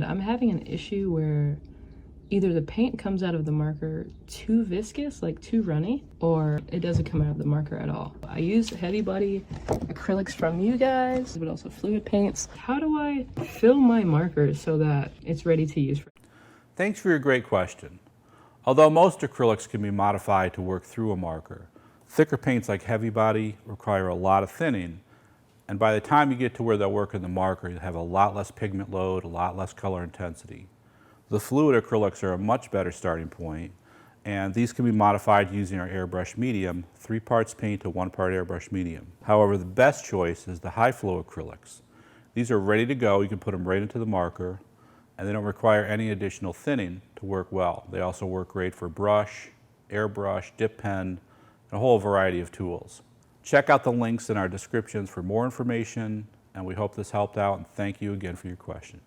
and I'm having an issue where either the paint comes out of the marker too viscous, like too runny, or it doesn't come out of the marker at all. I use heavy body acrylics from you guys, but also fluid paints. How do I fill my markers so that it's ready to use? Thanks for your great question. Although most acrylics can be modified to work through a marker, thicker paints like heavy body require a lot of thinning, and by the time you get to where they'll work in the marker, you'll have a lot less pigment load, a lot less color intensity. The fluid acrylics are a much better starting point, and these can be modified using our airbrush medium, 3 parts paint to 1 part airbrush medium. However, the best choice is the high flow acrylics. These are ready to go. You can put them right into the marker, and they don't require any additional thinning to work well. They also work great for brush, airbrush, dip pen, and a whole variety of tools. Check out the links in our descriptions for more information, and we hope this helped out, and thank you again for your question.